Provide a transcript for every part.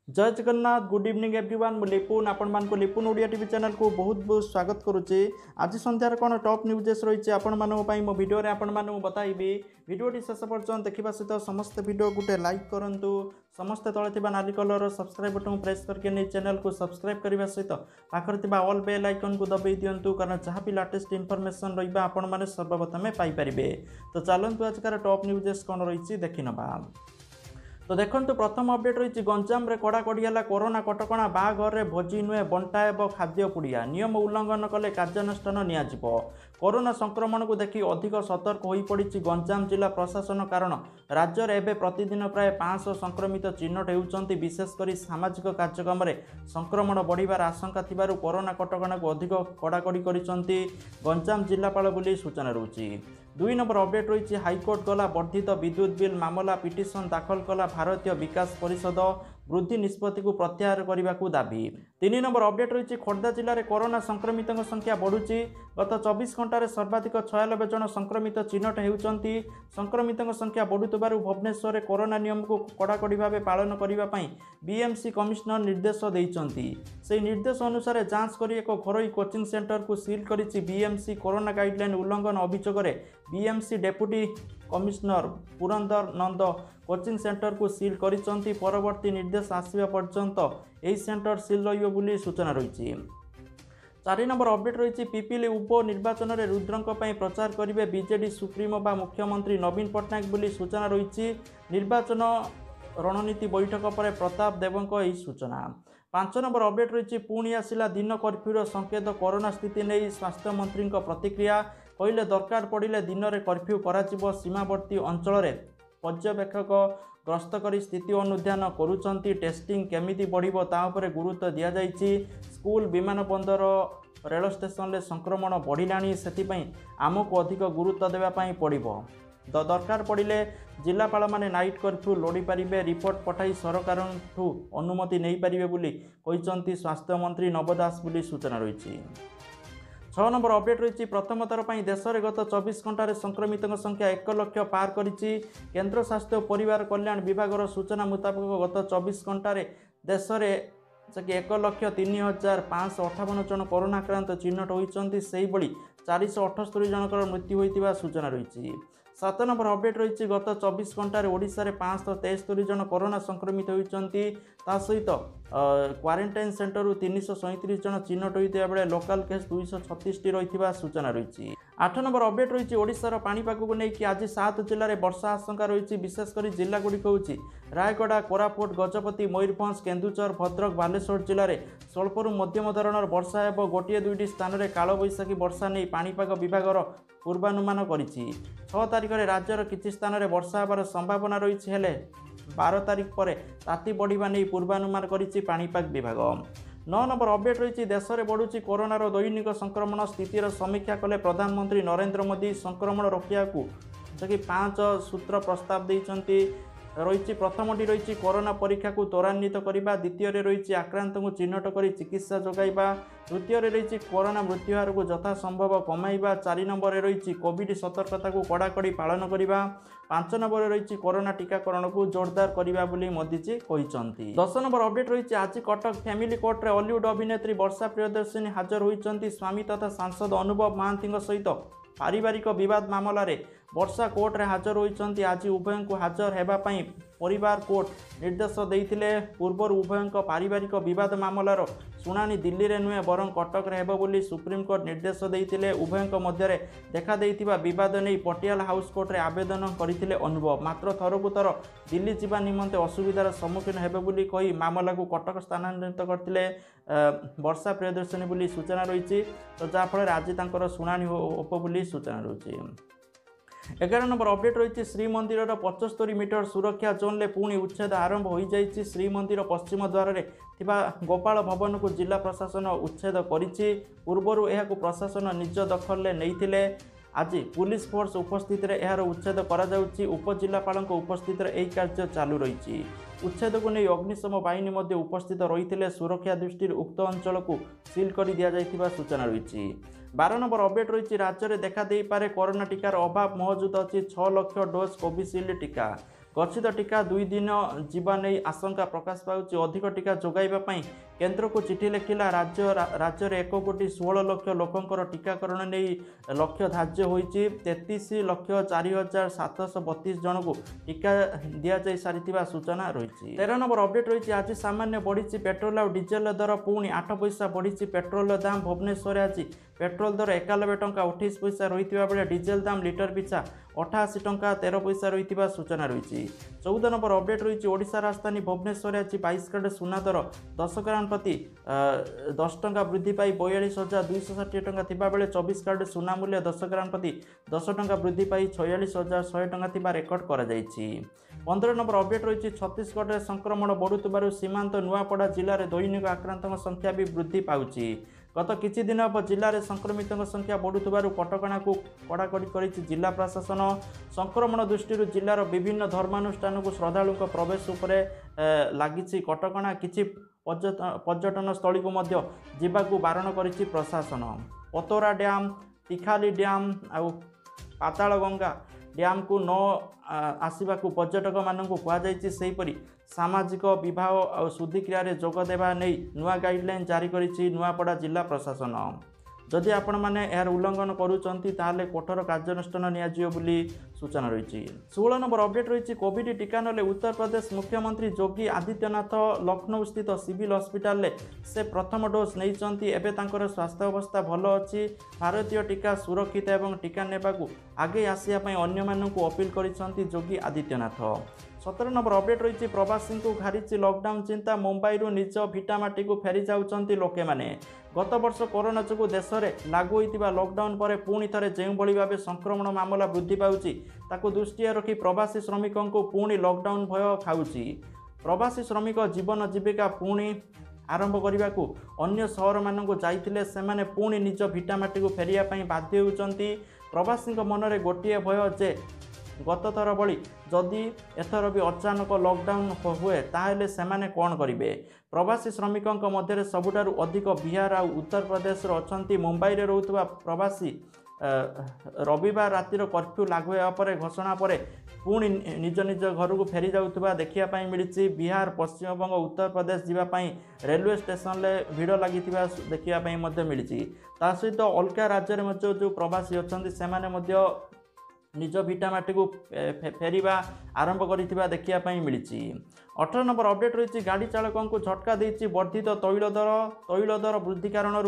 जय Jagannath good evening everyone मु लिपुन आपण मान को लिपुन ओडिया टीवी चैनल को बहुत बहुत स्वागत करुचे। आज संध्यार कौन टॉप न्यूजेस रही आपण मानी मो वीडियो रे आपण मानू बताइबी। वीडियोटी शेष पर्यंत देखा सहित समस्त वीडियो गोटे लाइक करूँ। समस्त तले नाली कलर सब्सक्राइब बटन प्रेस करके नहीं चैनल को सब्सक्राइब करने सहित पाखर ऑल बेल आइकन को दबाई दिंतु कारण जहाँ भी लेटेस्ट इनफॉरमेशन रहा आपण मैंने सर्वप्रथमें पाइपर। तो चलतु आजकार टॉप न्यूजेस कौन रही देखि नवा। तो देखो प्रथम अपडेट रही गंजाम रे कड़ाकड़ी है कोरोना कटकणा बाहाघर रे भोजी नुहे बंटा एवं खाद्य पुड़िया नियम उल्लंघन कले कार्यानुष्ठान नियाजिबो। कोरोना संक्रमण को देखि अधिक सतर्क हो पड़ी गंजाम जिला प्रशासन कारण राज्य में एवं प्रतिदिन प्राय 500 संक्रमित चिन्हट होती। विशेषकर सामाजिक कार्यक्रम में संक्रमण बढ़िबार आशंका थिबारु कोरोना कटकणा को अधिक कड़ाकड़ी करिसंती गंजाम जिलापाल बोली सूचना रही। 2 नंबर अपडेट रही हाईकोर्ट गला वर्धित विद्युत बिल मामला पिटिशन दाखल कला भारतीय विकास परिषद वृद्धि निष्पत्ति को प्रत्याहार करने को दाबी। 3 नंबर अपडेट रही खोर्धा जिले में कोरोना संक्रमित संख्या बढ़ुची। गत 24 घंटे सर्वाधिक 96 जन संक्रमित चिन्हट होती। संक्रमित संख्या बढ़ुवर भुवनेश्वर में कोरोना नियम को कड़ाकड़ी भाव पालन करने बीएमसी कमिशनर निर्देश देइचंती। से निर्देश अनुसार जांच कर एक घरोई कोचिंग सेंटर को सील करिछि बीएमसी। कोरोना गाइडलाइन उल्लंघन अभियोग बीएमसी डेप्यूटी कमिशनर पुरंदर नंद कोचिंग सेंटर को सील करिसंती। परवर्ती निर्देश आसवा पर्यंत यही सेंटर सील रहिबो बोली सूचना रही। 4 नंबर अपडेट रही पिपिली उपनिर्वाचन में रुद्रंक प्रचार करेंगे बीजेडी सुप्रीमो बा मुख्यमंत्री नवीन पट्टनायक बोली सूचना रही। निर्वाचन रणनीति बैठक पर प्रताप देवों यही सूचना। 5 नंबर अपडेट रही पुणी आसिला दिन कर्फ्यूर संकेत। कोरोना स्थिति नहीं स्वास्थ्य मंत्री प्रतिक्रिया कहले दरकार पड़े दिन में कर्फ्यू कर सीमावर्ती अंचल में पर्यवेक्षक ग्रस्त कर स्थिति अनुध्यान करुचंती। टेस्टिंग केमिति बढ़िबो ता उपरे गुरुत्व दिया जाइछि। स्कूल विमान बंदर रेल स्टेशन में संक्रमण बढ़िलाणी सेतिपई आमको अधिक गुरुत्व देवाई पड़िबो। दरकार पड़े जिलापाल माने नाइट कर्फ्यू लोड़ी पारिबे। रिपोर्ट पठाई सरकार अनुमति नहीं पारिबे बोली कहिसंती स्वास्थ्य मंत्री नव दास बोली सूचना रही। 6 नंबर अपडेट रही प्रथम थर पर देश में गत 24 घंटे संक्रमित संख्या 1 लाख पार करिछि। केंद्र स्वास्थ्य और परिवार कल्याण विभाग सूचना मुताबिक गत 24 घंटे देश में 1,03,558 जन कोरोना आक्रांत चिन्हट होती। से 478 जनकर मृत्यु होता सूचना रही। 7 नंबर अपडेट रही गत 24 घंटे ओडिशा रे 573 जन कोरोना संक्रमित होती। सहित क्वारंटाइन सेंटर 337 जन चिन्हट होता बेले लोकाल केस 236 रही सूचना रही। 8 नंबर अपडेट रही ओडिशार पाणीपाग को लेकिन आज 7 जिले में वर्षा आशंका रही। विशेषकर जिलागुड़िक हूँ रायगड़ा कोरापुट गजपति मयूरभंज केन्दुझर भद्रक बालेश्वर जिले में स्वल्परू मध्यम धरणर वर्षा एवं गोटे 2टी स्थान में कालबैशाखी वर्षा नहीं पाणीपाग विभागर पूर्वानुमान करिछि। 6 तारिख में राज्यर किछि स्थान में वर्षा होबार संभावना रही है। 12 तारिख पर ताती बढ़िबा नहीं पूर्वानुमान करिछि पाणीपाग विभाग। 9 नंबर अपडेट रही देश में बढ़ुची कोरोनार दैनिक संक्रमण स्थितिर समीक्षा कले प्रधानमंत्री नरेंद्र मोदी। संक्रमण रोकिया को 5 सूत्र प्रस्ताव देइचंती रही। प्रथमटी रही कोरोना परीक्षा को त्वरान्वित करने। द्वितीय रही आक्रांत को चिन्हट कर चिकित्सा जोगाइबा। तृतीय रही कोरोना मृत्युहार को यथासंभव कमाइबा। 4 नंबर रही कोविड सतर्कता को कड़ाकड़ी पालन करने। 5 नंबर रही कोरोना टीकाकरण को जोरदार करने बोली मोदीजी कहते। 10 नंबर अपडेट रही आज कटक फैमिली कोर्ट रे हॉलीवुड अभिनेत्री वर्षा प्रियदर्शिनी हाजर होती। स्वामी तथा सांसद अनुभव महांती सहित पारिवारिक विवाद मामला रे वर्षा कोर्ट रे हाजर होती। आज उभय को हाजर होगापी परिवार कोर्ट निर्देश देइथिले। पूर्वर उभय पारिवारिक विवाद मामलार शुणाणी दिल्ली रे नुहे बरं कटक रे हेबो बोली सुप्रीम कोर्ट निर्देश देइथिले। उभय मध्य देखा देइथिबा विवाद नहीं पटियाला हाउस कोर्ट रे आवेदन करथिले अनुभव। मात्र थरकु थर दिल्ली जीवा निमंते असुविधार सम्मुखीन हेबे बोली कही मामला को कटक स्थानांतरित करथिले वर्षा प्रियदर्शिनी बोली सूचना रही। तो जाफल आज तांकर शुणाणी होप बोली सूचना रही। 11 नंबर अपडेट रही श्रीमंदिर 75 मीटर सुरक्षा जोन में पुणी उच्छेद आरंभ हो जाइए। श्रीमंदिर पश्चिम द्वार में गोपाल भवन को जिला प्रशासन उच्छेद करिछि। पूर्वर यह प्रशासन निज दखल में नहीं। आज पुलिस फोर्स उपस्थित यार उच्छेद कर उपजिलापाल उपस्थित यही कार्य चालू रही। उच्छेद को नहीं अग्निशम बाहिनी मध्य उपस्थित रही। सुरक्षा दृष्टि उक्त अंचल को सील कर दि जाइथिबा सूचना रही। 12 नंबर अपडेट रही राज्य में देखा दे पारे कोरोना टीकार अभाव मौजूद अच्छी 6 लाख डोज कोविशील्ड टीका। गच्छित टीका 2 दिन जीवा नहीं आशंका प्रकाश पाउछि। अधिक टीका जोगाइबा पई केंद्र को चिठी लिखिला राज्य रे 1,16,00,000 लोकंकर टीकाकरण नहीं लक्ष्य धार्य होइछि। 33,04,732 जन को टीका दिया जाई सारिथिबा सूचना रहिछि। 13 नंबर अपडेट रहिछि। आज सामान्य बढ़िछि पेट्रोल और डीजेल दर पुणी 8 पैसा बढ़िछि। पेट्रोल दाम भुवनेश्वर आज पेट्रोल दर 91 टंका 28 पैसा रहिथिबा बेले डीजेल दाम लिटर पिछा 88 टंका 13 पैसा रहिथिबा सूचना रहिछि। 14 नंबर अपडेट रहिछि। ओडिशा राजधानी भुवनेश्वर आज 22 कैरेट सुना दर 10 ग्राम प्रति 10 टंका वृद्धि पाई 42,260 टंका थिबा बेले 24 कैरेट सुना मूल्य 10 ग्राम प्रति 10 टंका वृद्धि पाई 46,100 टंका थिबा रेकर्ड करा जायछि। 15 नंबर अपडेट रहिछि। छत्तीसगढ़ में संक्रमण बढ़ुथिबारु सीमांत नुआपड़ा जिले में दैनिक आक्रांतों संख्या भी वृद्धि पाउछि। गत किछि दिन अब जिले में संक्रमितों संख्या बढ़ुथिबारु कटकणा को कड़ाकड़ी करिछि जिला प्रशासन। संक्रमण दृष्टि जिलार विभिन्न धर्मानुष्ठान को श्रद्धालु प्रवेश उपरे लागिछि कटकणा। किछि पर्यटन स्थली को मध्य जिबाकु बारण करिछि प्रशासन। पतोरा डैम, तिखाली डैम आउ पातालगंगा डैम को न आसवाकू पर्यटक मानू कहुई। सेहीपरि सामाजिक विवाह और शुद्धिक्रिया जोग देवा नहीं नुआ गाइडलाइन जारी करिछि नुआपड़ा जिला प्रशासन। जदि आपण मैंने यार उल्लंघन करुँच ताले कठोर कार्यानुष्ठान नियाजियो बोली सूचना रही। 16 नंबर अपडेट रही। कोविड टीका नले उत्तर प्रदेश मुख्यमंत्री योगी आदित्यनाथ लखनऊ स्थित सिविल हॉस्पिटल से प्रथम डोज नहीं एबे तांकर स्वास्थ्य अवस्था भल अच्छी। भारतीय टीका सुरक्षित एवं टीका नेबाकू आगे आसिया पई अन्य मानकू appeal करिसंती Yogi Adityanath. 17 number update रही। प्रवासी को घारिछि लॉकडाउन चिंता। मुंबई निज भिटामाटी को फेरी जाउछंती लोके माने। गत वर्ष कोरोना जो देश में लागू होइतिबा लॉकडाउन पर पुणी थे जो भाव संक्रमण मामला वृद्धि पाउछि ताकू दृष्टि रखी प्रवासी श्रमिकों को पुणी लॉकडाउन भय खाउछि। प्रवासी श्रमिक जीवन जीविका पुणी आरंभ करने को अन्य सहर मानक जाइथिले सेमाने पुणी निज भिटामाटी को फेरिया पई बाध्य होउछंती। प्रवासी मनरे गोटे भय जे गत थर भली जदि एथर भी अचानक लॉकडाउन हुए ताहेले सेमाने कौन करिवे। प्रवासी श्रमिकों मध्य सबुठारु अधिक बिहार और उत्तर प्रदेश अछंती। मुंबई रे रहउतबा प्रवासी रविवार रातिर कर्फ्यू लागू होगा पर घोषणा पर पुणी निज निज घर को फेरी जाउतबा देखिया मिली। बिहार, पश्चिमबंग, उत्तर प्रदेश जीवाई रेलवे स्टेशन ले भिड़ लगी देखिया मिली। ता सहित अलग राज्य में जो प्रवासी अच्छा से निज भिटामाटी को फेरिबा आरंभ करिथिबा देखिया पई मिलिछि। 18 नंबर अपडेट रही। गाड़ी चालकों को झटका देछि वर्धित तैल दर वृद्धि कारण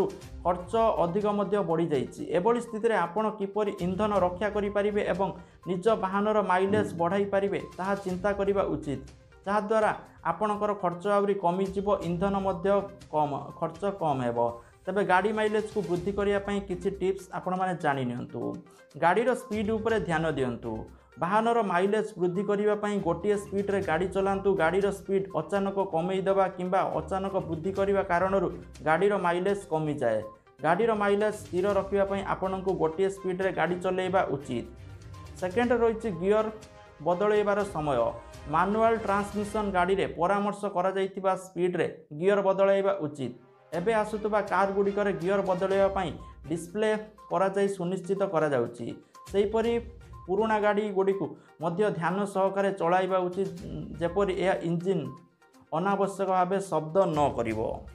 खर्च अधिक बढ़ी जाइछि। एभली स्थिति में आपण किपरि इंधन रक्षा करि परिबे एवं निज वाहनर माइलेज बढ़ाई परिबे ताहा चिंता करिबा उचित, जहाद्वारा आपणकर खर्च आउरी कमी जिवो, इंधन मध्य खर्च कम हेबो। तेबे गाड़ी माइलेज को वृद्धि करने किसी टिप्स आपण मैंने जानी नियंतु। गाड़ीर स्पीड उपरे ध्यान दियंतु। वाहनर माइलेज वृद्धि करने गोटे स्पीड रे गाड़ी चलांतु। गाड़ीर स्पीड अचानक कमई देवा किंबा अचानक वृद्धि करने कारण गाड़ीर माइलेज कमी जाए। गाड़ीर माइलेज स्थिर रखापी आपण को गोटे स्पीड रे गाड़ी चलैबा उचित। सेकेंड रही गियर बदलैबार समय। मैनुअल ट्रांसमिशन गाड़ी रे परामर्श करा जाइतिबा स्पीड रे गियर बदलैबा उचित। एबे आसुतबा कार गुड़िकर गियर बदलैवाई डिस्प्ले कराई सुनिश्चित कराଯାଉଛି। सेहीपरि पुराना गाड़ी गुड़ी को मध्य ध्यान सहकारे चलाइबा उचित जेपरि यह इंजिन अनावश्यक भाव शब्द न करिवो।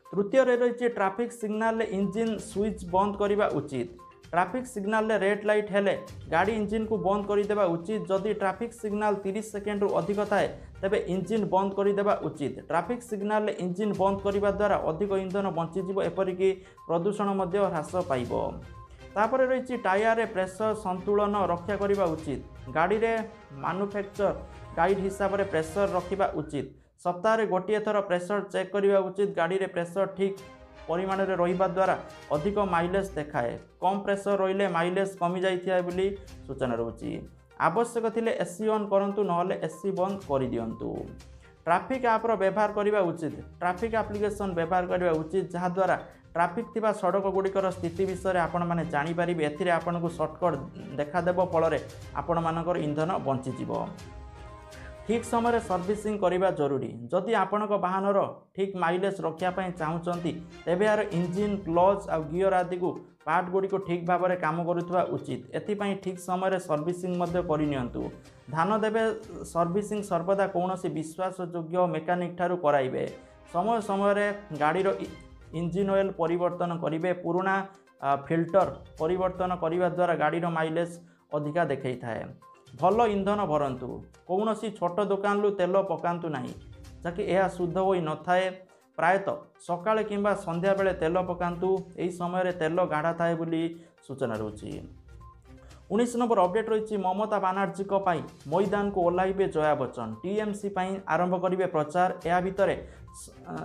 तृतीय रही ट्रैफिक सिग्नल इंजिन स्विच बंद करने उचित। ट्रैफिक सिग्नल रेड लाइट हेले गाड़ी इंजिन को बंद करदेवा उचित। जदि ट्रैफिक सिग्नल 30 सेकेंड रु अधिक थाए तेबे इंजिन बंद करदेवा उचित। ट्रैफिक सिग्नल इंजिन बंद करने द्वारा अधिक इंधन बंचीज एपरिकी प्रदूषण ह्रास पाइब। तापर रही टायर प्रेशर संतुलन रक्षा करने उचित। गाड़ी रे मैन्युफैक्चर गाइड हिसाब से प्रेशर रखा उचित। सप्ताह गोटे थर प्रेशर चेक करने उचित। गाड़ी रे प्रेशर ठीक परिमाण रे रहिबा द्वारा अधिक माइलेज देखाए। कम प्रेशर रहिले माइलेज कमी जाइथिया बोली सूचना रहुछि। आवश्यक थिले एसी ऑन करंतु नहले एसी बंद कर दियंतु। ट्रैफिक ऐपर व्यवहार करने उचित। ट्रैफिक एप्लिकेशन व्यवहार करने उचित जहाद्वारा ट्रैफिक थिबा सड़क गुड़िकर स्थिति विषय आपण मैंने जानीपारे। एथिरे आपन को सर्टकट देखादेव फल आपण मानकर इंधन बंचीजिव। ठीक समय सर्विसिंग करने जरूरी। जदि आपणक वाहनर ठीक माइलेज रखापी चाहूँगी तेबे यार इंजिन क्लच आ गियर आदि को पार्ट गुड़ी को ठीक भाव में काम करुवा उचित। एथिपाई ठीक समय सर्विसिंग करनियंतु। ध्यान देवे सर्विसिंग सर्वदा कौन विश्वासयोग्य मेकानिक ठारू कराइबे। समय समय गाड़ीर इंजिन ऑयल परिवर्तन करेंगे। पुराना फिल्टर परिवर्तन करने द्वारा गाड़ीर माइलेज अधिका देखई थाए। भल इंधन भरतु। कौन छोट दुकान लु तेल पकातु नहीं जहाँकि यह शुद्ध हो न थाए। प्रायतः सकाळे किंबा संध्या बेले तेल पकातु। यही समय तेल गाढ़ा थाए बोली सूचना रही। 19 नंबर अपडेट रही ममता बानार्जी मैदान को ओह्लैबे जया बच्चन। टीएमसी आरंभ करेंगे प्रचार। या भितर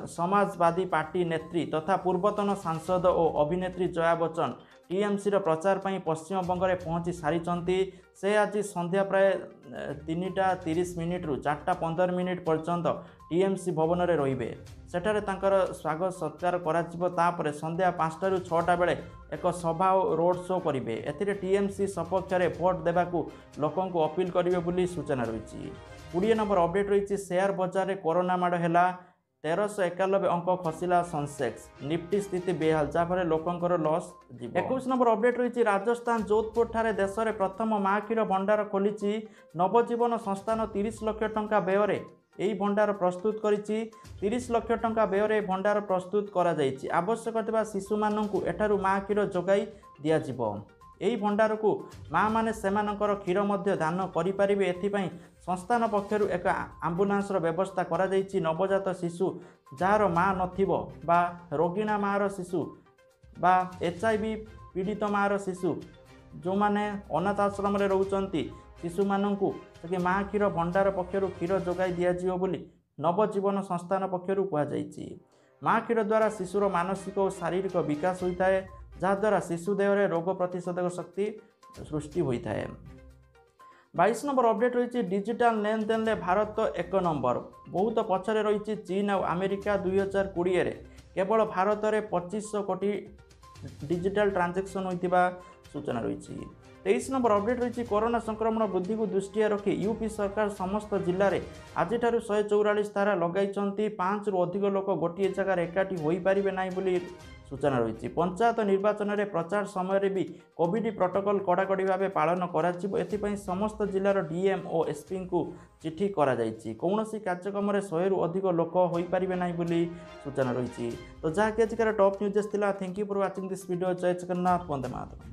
समाजवादी पार्टी नेत्री तथा पूर्वतन सांसद और अभिनेत्री जया बच्चन टीएमसी प्रचार पर पश्चिमबंग में पहुंची सारी। से आज संध्या प्राय 3:30 रु 4:15 पर्यंत टीएमसी भवन में रहिबे। सेठारे तांकर स्वागत सत्कार कर संध्या 5 रु 6 बेले एक सभा और रोड शो करेंगे। एथिरे टीएमसी सपक्ष में भोट देवाकू लोकों को अपील करेंगे बोली सूचना रही। 20 नंबर अपडेट रही शेयर बजार में कोरोना माड़ है। 1391 अंक खसला सेंसेक्स। निफ्टी स्थिति बेहाल जहाँफल लोकंर लॉस। 21 नंबर अपडेट रही राजस्थान जोधपुर ठारे देश में प्रथम माँ क्षीर भंडार खोली। नवजीवन संस्थान 30 लाख टंका व्यय यही भंडार प्रस्तुत करिछि। 30 लाख टंका व्यय भंडार प्रस्तुत करा जाइछि। आवश्यक थिबा शिशु माननकु एठारु माँ क्षीर जोगाई दिया जिवो। यही भंडार को माँ मैंने सेमानकर क्षीर मध्य दान करें। एथिपाई संस्थान पक्षर एक आम्बुलांस व्यवस्था करा जाइछि। नवजात शिशु जार माँ नथिबो बा रोगिणा माँर शिशु बा HIV पीड़ित माँर शिशु जो माने अनाथ आश्रम रे रहउचंती शिशु माननकु कि माँ क्षीर भंडार पक्षर क्षीर जोगाई दिया जिवो बोली नवजीवन संस्थान पक्षर कहा जाइछि। माँ क्षीर द्वारा शिशुर मानसिक और शारीरिक विकास होता है जहाद्वारा शिशु देह में रोग प्रतिषेधक शक्ति सृष्टि होता है। 22 नंबर अपडेट रही डिजिटल लेन देन में भारत 1 नंबर। बहुत पछरे रही चीन और अमेरिका। 2020 केवल भारत में 2500 कोटी डिजिटल ट्रांजैक्शन होता सूचना रही। 23 नंबर अपडेट रही कोरोना संक्रमण वृद्धि को दृष्टि रखी यूपी सरकार समस्त जिले में आज 144 धारा लगाई। 5 रु अधिक लोक गोटे जगार एकाठी हो पारे ना बोली सूचना रही। पंचायत निर्वाचन में प्रचार समय भी कोविड प्रोटोकॉल कड़ाकड़ी भाव पालन कर समस्त जिलार डीएम और एसपी को चिठी करा जाइछि। कौन कार्यक्रम में 100 रु अधिक लोक हो पारे ना बोली सूचना रही। तो जहाँकि आजकल टॉप न्यूज़ थिला। Thank you for watching this video. जय जगन्नाथ। वंदे मातरम।